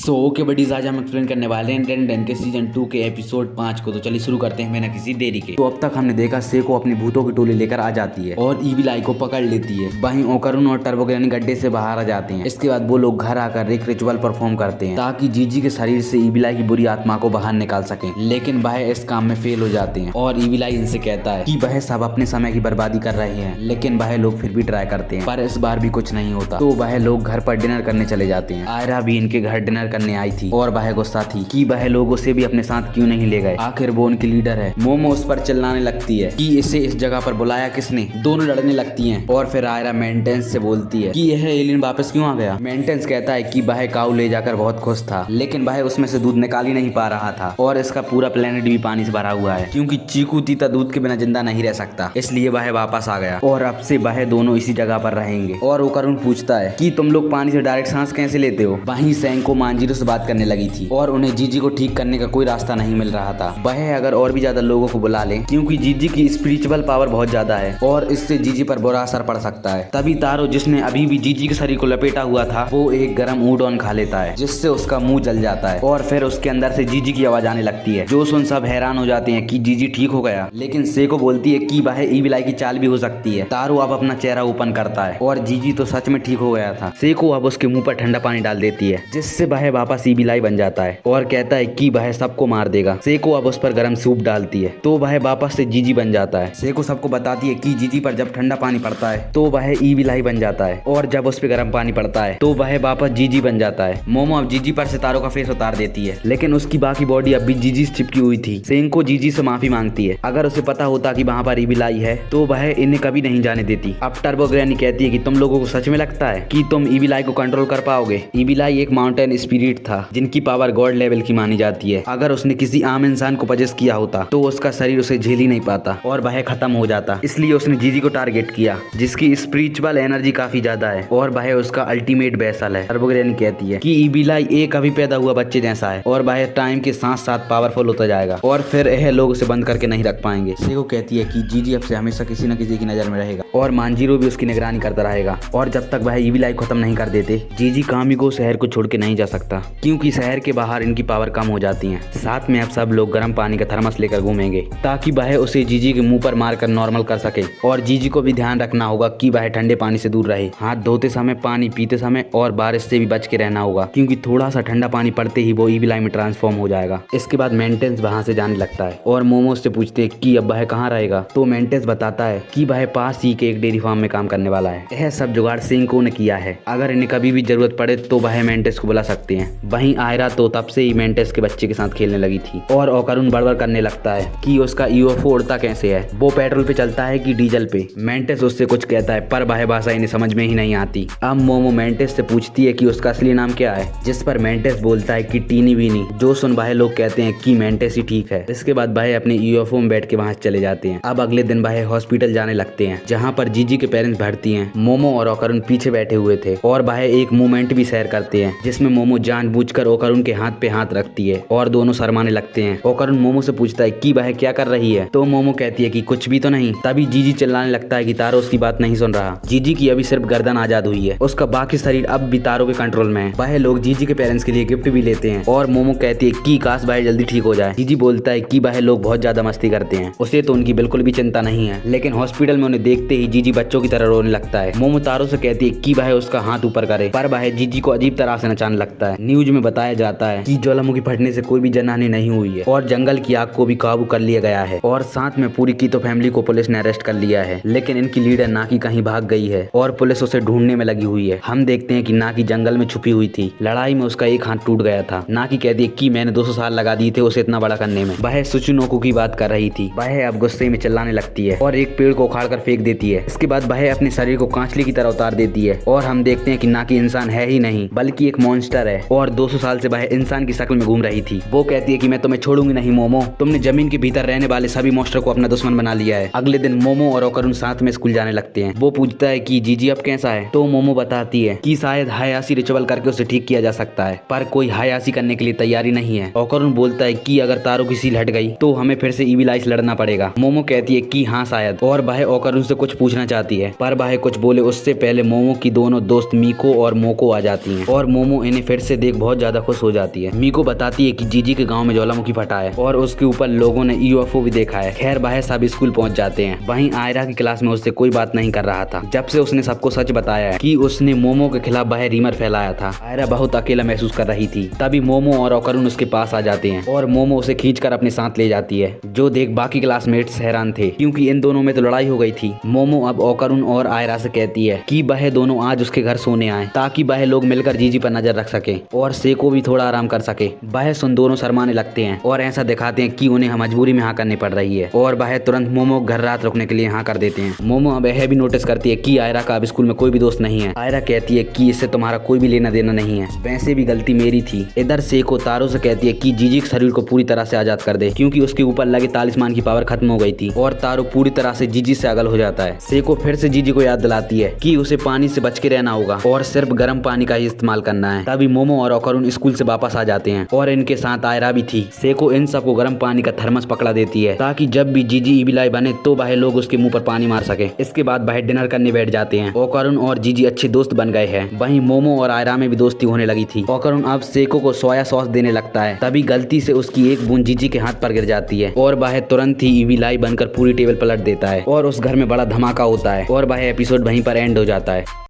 के बडीज आज हम एक्सप्लेन करने वाले हैं डेन डेन के सीजन 2 के एपिसोड 5 को। तो चलिए शुरू करते हैं बिना किसी देरी के। तो अब तक हमने देखा सेको अपनी भूतों की टोली लेकर आ जाती है और ईविल आई को पकड़ लेती है। वहीं ओकरुन और टर्बोग्रैनी गड्ढे से बाहर आ जाते हैं। इसके बाद वो लोग घर आकर एक रिचुअल परफॉर्म करते हैं ताकि जीजी के शरीर से ईविल आई की बुरी आत्मा को बाहर निकाल सके, लेकिन वह इस काम में फेल हो जाते हैं और ईविल आई इनसे कहता है कि वह सब अपने समय की बर्बादी कर रहे हैं, लेकिन वह लोग फिर भी ट्राई करते हैं, पर इस बार भी कुछ नहीं होता। तो वह लोग घर पर डिनर करने चले जाते हैं। आयरा भी इनके घर डिनर करने आई थी और वह गुस्सा थी कि वह लोग उसे भी अपने साथ क्यों नहीं ले गए, आखिर वो उनकी लीडर है। मोमो उस पर चिल्लाने लगती है कि इसे इस जगह पर बुलाया किसने। दोनों लड़ने लगती हैं और फिर आयरा मेंटेंस से बोलती है कि यह एलियन वापस क्यों आ गया। मेंटेंस कहता है कि वह काऊ ले जाकर बहुत खुश था, लेकिन वह उसमें से दूध निकाल ही नहीं पा रहा था और इसका पूरा प्लेनेट भी पानी से भरा हुआ है, क्योंकि चीकू तीता दूध के बिना जिंदा नहीं रह सकता, इसलिए वह वापस आ गया और अब से वह दोनों इसी जगह पर रहेंगे। और ओकरुन पूछता है कि तुम लोग पानी से डायरेक्ट सांस कैसे लेते हो। वहीं सेंको मांजीरो से बात करने लगी थी और उन्हें जीजी को ठीक करने का कोई रास्ता नहीं मिल रहा था। वह अगर और भी ज्यादा लोगों को बुला ले, क्योंकि जीजी की स्पिरिचुअल पावर बहुत ज्यादा है और इससे जीजी पर बुरा असर पड़ सकता है। तभी तारो, जिसने अभी भी जीजी के शरीर को लपेटा हुआ था, वो एक गरम ऊडॉन खा लेता है, जिससे उसका मुंह जल जाता है और फिर उसके अंदर से जीजी की आवाज आने लगती है। जो सुन सब हैरान हो जाते हैं कि जीजी ठीक हो गया, लेकिन सेको बोलती है कि वह ईविल आई की चाल भी हो सकती है। तारो अब अपना चेहरा ओपन करता है और जीजी तो सच में ठीक हो गया था। सेको अब उसके मुंह पर ठंडा पानी डाल देती है, जिससे वह वापस ईविल आई बन जाता है और कहता है कि वह सबको मार देगा। सेको अब उस पर गर्म सूप डालती है तो वह वापस से जीजी बन जाता है। सेको सबको बताती है कि जीजी पर जब ठंडा पानी पड़ता है तो वह ईविल आई बन जाता है और जब उस पर गर्म पानी पड़ता है तो वह वापस जीजी बन जाता है। मोमो अब जीजी पर सितारों का फेस उतार देती है, लेकिन उसकी बाकी बॉडी अब भी जीजी से चिपकी हुई थी। सेंको जीजी से माफी मांगती है। अगर उसे पता होता कि वहाँ पर ईविल आई है तो वह इन्हें कभी नहीं जाने देती। अब टर्बोग्रैनी कहती है कि तुम लोगों को सच में लगता है कि तुम ईविल आई को कंट्रोल कर पाओगे। ईविल आई एक माउंटेन स्पिरिट था जिनकी पावर गॉड लेवल की मानी जाती है। अगर उसने किसी आम इंसान को पजेस किया होता तो उसका शरीर उसे झेल ही नहीं पाता और वह खत्म हो जाता। इसलिए उसने जीजी को टारगेट किया, जिसकी स्पिरिचुअल एनर्जी काफी ज्यादा है और वह उसका अल्टीमेट बेसल है। टर्बोग्रैनी कहती है कि ईविल आई एक अभी पैदा हुआ बच्चे जैसा है और वह टाइम के साथ साथ पावरफुल होता जाएगा और फिर यह लोग उसे बंद करके नहीं रख पाएंगे। सेको कहती है कि जीजी अब से हमेशा किसी न किसी की नजर में रहेगा और मांजीरो भी उसकी निगरानी करता रहेगा, और जब तक वह ईविल आई खत्म नहीं कर देते जीजी कामिगो शहर को छोड़ के नहीं जा सकता, क्योंकि शहर के बाहर इनकी पावर कम हो जाती है। साथ में अब सब लोग गर्म पानी का थर्मस लेकर घूमेंगे ताकि वह उसे जीजी के मुंह पर मारकर नॉर्मल कर सके। और जीजी को भी ध्यान रखना होगा कि वह ठंडे पानी से दूर रहे, हाथ धोते समय, पानी पीते समय और बारिश से भी बच के रहना होगा, क्योंकि थोड़ा सा ठंडा पानी पड़ते ही वो ईविल आई में ट्रांसफॉर्म हो जाएगा। इसके बाद मेंटेंस वहां से जाने लगता है और मोमो से पूछते हैं कि अब वह कहाँ रहेगा। तो मेंटेंस बताता है कि वह पास ही के एक डेयरी फार्म में काम करने वाला है। यह सब जुगाड़ सेंको ने किया है, अगर इन्हें कभी भी जरूरत पड़े तो वह मेंटेंस को बुला सकते हैं। वहीं आयरा तो तब से ही मेंटेंस के बच्चे के साथ खेलने लगी थी और ओकरुन बड़बड़ करने लगता है कि उसका यूएफओ उड़ता कैसे है, वो पेट्रोल पे चलता है कि डीजल पे। मेंटेस उससे कुछ कहता है पर वह भाषा इन्हें समझ में ही नहीं आती। अब मोमो मेंटेस से पूछती है कि उसका असली नाम क्या है, जिस पर मेंटेस बोलता है कि टीनी वीनी। जो सुन वह लोग कहते हैं कि मेंटेस ही ठीक है। इसके बाद वह अपने यूएफओ में बैठ के वहां चले जाते हैं। अब अगले दिन वह हॉस्पिटल जाने लगते हैं, जहाँ पर जीजी के पेरेंट्स भर्ती हैं। मोमो और ओकरुन पीछे बैठे हुए थे और वह एक मूवमेंट भी शेयर करते हैं, जिसमें मोमो जानबूझकर ओकरुन के हाथ पे हाथ रखती है और दोनों शर्माने लगते हैं। ओकरुन मोमो से पूछता है कि वह क्या कर रही है, तो मोमो कहती है कि कुछ भी तो नहीं। तभी जीजी चिल्लाने लगता है कि तारो उसकी बात नहीं सुन रहा। जीजी की अभी सिर्फ गर्दन आजाद हुई है, उसका बाकी शरीर अब भी तारो के कंट्रोल में है। वह लोग जीजी के पेरेंट्स के लिए गिफ्ट भी लेते हैं और मोमो कहती है कि काश वह जल्दी ठीक हो जाए। जीजी बोलता है कि वह लोग बहुत ज्यादा मस्ती करते हैं, उसे तो उनकी बिल्कुल भी चिंता नहीं है, लेकिन हॉस्पिटल में उन्हें देखते ही जीजी बच्चों की तरह रोने लगता है। मोमो तारो से कहती है कि वह उसका हाथ ऊपर करे, पर वह जीजी को अजीब तरह से नचाने लगता है। न्यूज में बताया जाता है कि ज्वालामुखी फटने से कोई भी जनहानि नहीं हुई है और जंगल की आग को भी काबू कर लिया गया है और साथ में पूरी कीतो फैमिली को पुलिस ने अरेस्ट कर लिया है, लेकिन इनकी लीडर नाकी कहीं भाग गई है और पुलिस उसे ढूंढने में लगी हुई है। हम देखते हैं कि नाकी जंगल में छुपी हुई थी, लड़ाई में उसका एक हाथ टूट गया था। नाकी कहती है कि मैंने 200 साल लगा दिए थे उसे इतना बड़ा करने में। वह सुचुनोकू की बात कर रही थी। वह अब गुस्से में चिल्लाने लगती है और एक पेड़ को उखाड़ कर फेंक देती है। इसके बाद वह अपने शरीर को कांचली की तरह उतार देती है और हम देखते हैं कि नाकी इंसान है ही नहीं बल्कि एक मॉन्स्टर है और 200 साल से वह इंसान की शक्ल में घूम रही थी। वो कहती है कि मैं तुम्हें छोड़ूंगी नहीं मोमो, तुमने जमीन के भीतर रहने वाले सभी मॉन्स्टर को अपना दुश्मन बना लिया है। अगले दिन मोमो और ओकरुन साथ में स्कूल जाने लगते हैं। वो पूछता है कि जीजी अब कैसा है, तो मोमो बताती है कि शायद हायासी रिचुअल करके उसे ठीक किया जा सकता है, पर कोई हायासी करने के लिए तैयारी नहीं है। ओकरुन बोलता है कि अगर तारो की सील हट गई तो हमें फिर से ईविल आई से लड़ना पड़ेगा। मोमो कहती है कि हाँ शायद, और वह ओकरुन से कुछ पूछना चाहती है, पर वह कुछ बोले उससे पहले मोमो की दोनों दोस्त मीको और मोको आ जाती हैं और मोमो इन्हें फिर से जिसे देख बहुत ज्यादा खुश हो जाती है। मीको बताती है कि जीजी के गांव में ज्वालामुखी फटा है और उसके ऊपर लोगों ने यूएफओ भी देखा है। खैर बाहर सब स्कूल पहुंच जाते हैं। वहीं आयरा की क्लास में उससे कोई बात नहीं कर रहा था जब से उसने सबको सच बताया है कि उसने मोमो के खिलाफ बाहर रीमर फैलाया था। आयरा बहुत अकेला महसूस कर रही थी। तभी मोमो और ओकारून उसके पास आ जाते हैं और मोमो उसे खींचकर अपने साथ ले जाती है, जो देख बाकी क्लासमेट्स हैरान थे क्योंकि इन दोनों में तो लड़ाई हो गई थी। मोमो अब ओकारून और आयरा से कहती है कि वह दोनों आज उसके घर सोने आए ताकि वह लोग मिलकर जीजी पर नजर रख सके और सेको भी थोड़ा आराम कर सके। वह सुन दोनों शर्माने लगते हैं और ऐसा दिखाते हैं कि उन्हें मजबूरी में हाँ करनी पड़ रही है और वह तुरंत मोमो घर रात रुकने के लिए हाँ कर देते हैं। मोमो अब यह भी नोटिस करती है कि आयरा का अब स्कूल में कोई भी दोस्त नहीं है। आयरा कहती है कि इससे तुम्हारा कोई भी लेना देना नहीं है, वैसे भी गलती मेरी थी। इधर सेको तारो से कहती है कि जीजी के शरीर को पूरी तरह से आजाद कर दे क्योंकि उसके ऊपर लगे तालिस्मान की पावर खत्म हो गई थी और तारो पूरी तरह से जीजी से अगल हो जाता है। सेको फिर से जीजी को याद दिलाती है कि उसे पानी से बच के रहना होगा और सिर्फ गर्म पानी का ही इस्तेमाल करना है। तभी मोमो और ओकारून स्कूल से वापस आ जाते हैं और इनके साथ आयरा भी थी। सेको इन सबको गर्म पानी का थर्मस पकड़ा देती है ताकि जब भी जीजी ईविल आई बने तो वह लोग उसके मुंह पर पानी मार सके। इसके बाद वह डिनर करने बैठ जाते हैं। ओकारून और जीजी अच्छे दोस्त बन गए हैं। वहीं मोमो और आयरा में भी दोस्ती होने लगी थी। ओकारून अब सेको को सोया सॉस देने लगता है। तभी गलती से उसकी एक बूंद जीजी के हाथ पर गिर जाती है और वह तुरंत ही ईविल आई बनकर पूरी टेबल पलट देता है और उस घर में बड़ा धमाका होता है और वह एपिसोड वहीं पर एंड हो जाता है।